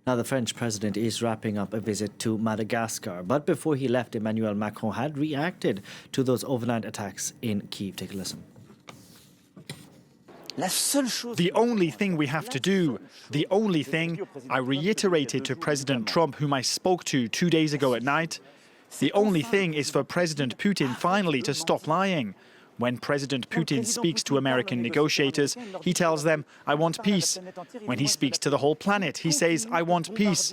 Now, the French president is wrapping up a visit to Madagascar. But before he left, Emmanuel Macron had reacted to those overnight attacks in Kyiv. Take a listen. The only thing we have to do, the only thing I reiterated to President Trump, whom I spoke to 2 days ago at night, the only thing is for President Putin finally to stop lying. When President Putin speaks to American negotiators, he tells them, I want peace. When he speaks to the whole planet, he says, I want peace.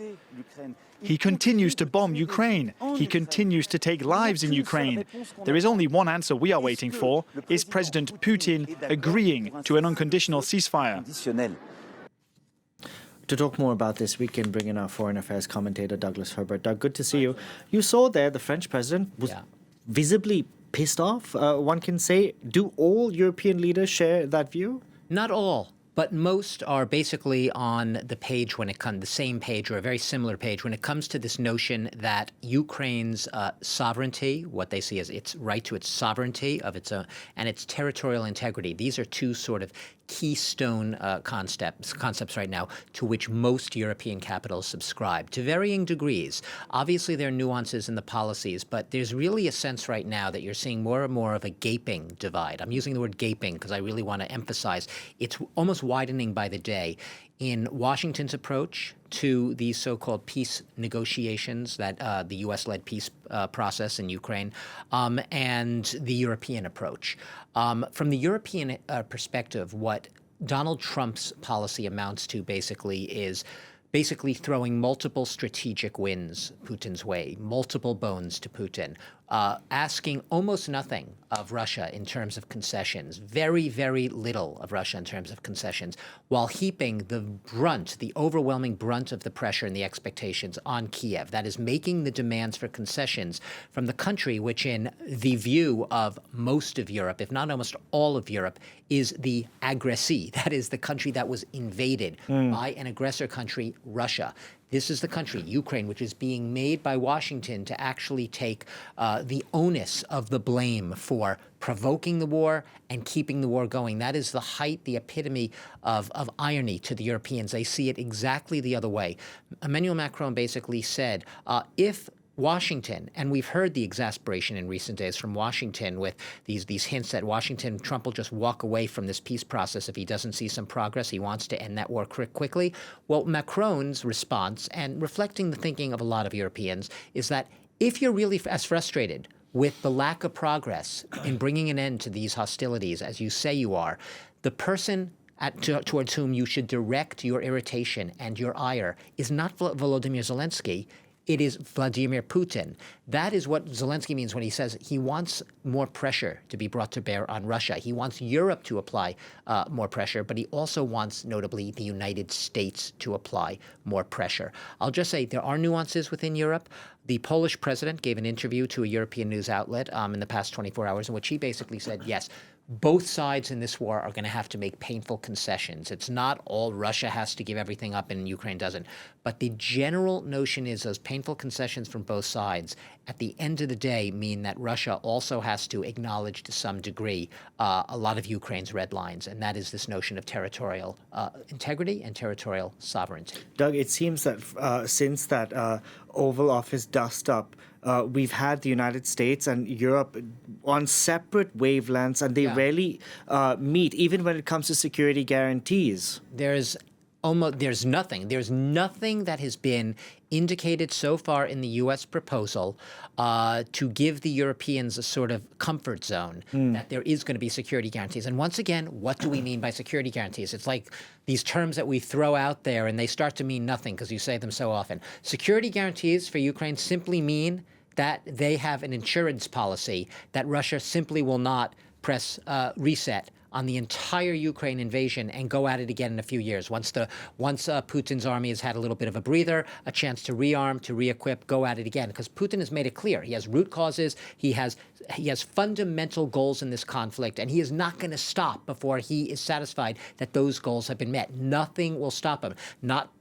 He continues to bomb Ukraine. He continues to take lives in Ukraine. There is only one answer we are waiting for. Is President Putin agreeing to an unconditional ceasefire? To talk more about this, we can bring in our foreign affairs commentator, Douglas Herbert. Doug, good to see you. You saw there the French president was visibly pissed off, one can say. Do all European leaders share that view? Not all, but most are basically on the page when it comes, the same page or a very similar page when it comes to this notion that Ukraine's sovereignty, what they see as its right to its sovereignty of its own, and its territorial integrity. These are two sort of keystone concepts right now to which most European capitals subscribe to varying degrees. Obviously, there are nuances in the policies, but there's really a sense right now that you're seeing more and more of a gaping divide. I'm using the word gaping because I really want to emphasize it's almost widening by the day in Washington's approach to these so-called peace negotiations, that the U.S.-led peace process in Ukraine, and the European approach. From the European perspective, what Donald Trump's policy amounts to basically is throwing multiple strategic wins Putin's way, multiple bones to Putin, asking almost nothing of Russia in terms of concessions, very, very little of Russia in terms of concessions, while heaping the brunt, the overwhelming brunt of the pressure and the expectations on Kiev. That is making the demands for concessions from the country which, in the view of most of Europe, if not almost all of Europe, is the aggressee. That is the country that was invaded by an aggressor country, Russia. This is the country, Ukraine, which is being made by Washington to actually take the onus of the blame for provoking the war and keeping the war going. That is the height, the epitome of irony to the Europeans. They see it exactly the other way. Emmanuel Macron basically said, if Washington, and we've heard the exasperation in recent days from Washington with these hints that Trump will just walk away from this peace process if he doesn't see some progress. He wants to end that war quickly. Well, Macron's response, and reflecting the thinking of a lot of Europeans, is that if you're really as frustrated with the lack of progress in bringing an end to these hostilities as you say you are, the person towards whom you should direct your irritation and your ire is not Volodymyr Zelensky. It is Vladimir Putin. That is what Zelensky means when he says he wants more pressure to be brought to bear on Russia. He wants Europe to apply more pressure, but he also wants, notably, the United States to apply more pressure. I'll just say there are nuances within Europe. The Polish president gave an interview to a European news outlet in the past 24 hours in which he basically said, yes, both sides in this war are going to have to make painful concessions. It's not all Russia has to give everything up and Ukraine doesn't. But the general notion is those painful concessions from both sides at the end of the day mean that Russia also has to acknowledge to some degree a lot of Ukraine's red lines, and that is this notion of territorial integrity and territorial sovereignty. Doug, it seems that since that Oval Office dust-up, we've had the United States and Europe on separate wavelengths, and they rarely meet, even when it comes to security guarantees. There's nothing that has been indicated so far in the U.S. proposal to give the Europeans a sort of comfort zone that there is going to be security guarantees. And once again, what do we mean by security guarantees? It's like these terms that we throw out there and they start to mean nothing because you say them so often. Security guarantees for Ukraine simply mean that they have an insurance policy that Russia simply will not press reset on the entire Ukraine invasion and go at it again in a few years. Once Putin's army has had a little bit of a breather, a chance to rearm, to re-equip, go at it again. Because Putin has made it clear. He has root causes. He has fundamental goals in this conflict, and he is not going to stop before he is satisfied that those goals have been met. Nothing will stop him. Not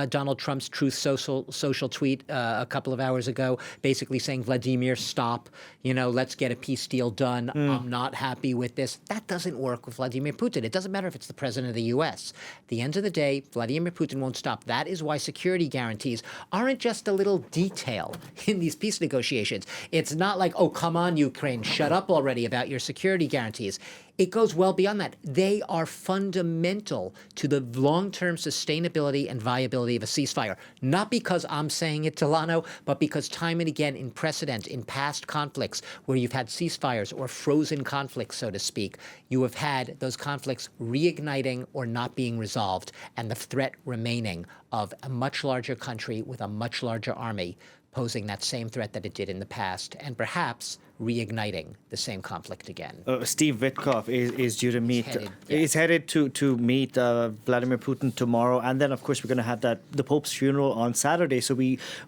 Donald Trump's Truth Social tweet a couple of hours ago, basically saying, Vladimir, stop, let's get a peace deal done. I'm not happy with this. That doesn't work with Vladimir Putin. It doesn't matter if it's the president of the U.S. At the end of the day, Vladimir Putin won't stop. That is why security guarantees aren't just a little detail in these peace negotiations. It's not like, oh, come on, Ukraine, shut up already about your security guarantees. It goes well beyond that. They are fundamental to the long-term sustainability and viability of a ceasefire. Not because I'm saying it, Delano, but because time and again in precedent, in past conflicts where you've had ceasefires or frozen conflicts, so to speak, you have had those conflicts reigniting or not being resolved, and the threat remaining of a much larger country with a much larger army posing that same threat that it did in the past, and perhaps reigniting the same conflict again. Steve Witkoff is due to meet. He's headed to meet Vladimir Putin tomorrow, and then of course we're going to have the Pope's funeral on Saturday. So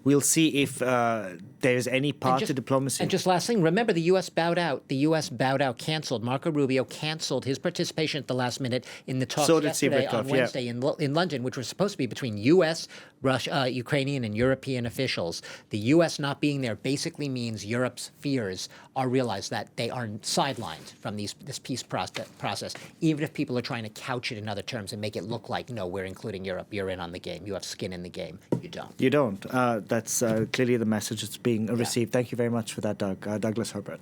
we'll see if there's any path to diplomacy. And just last thing, remember the U.S. bowed out. The U.S. bowed out, canceled. Marco Rubio canceled his participation at the last minute in the talks yesterday on Wednesday in London, which was supposed to be between U.S., Russia, Ukrainian, and European officials. The U.S. not being there basically means Europe's fears are realized that they are sidelined from this peace process, even if people are trying to couch it in other terms and make it look like, no, we're including Europe, you're in on the game, you have skin in the game. You don't. You don't. That's clearly the message that's being received. Thank you very much for that, Doug. Douglas Herbert.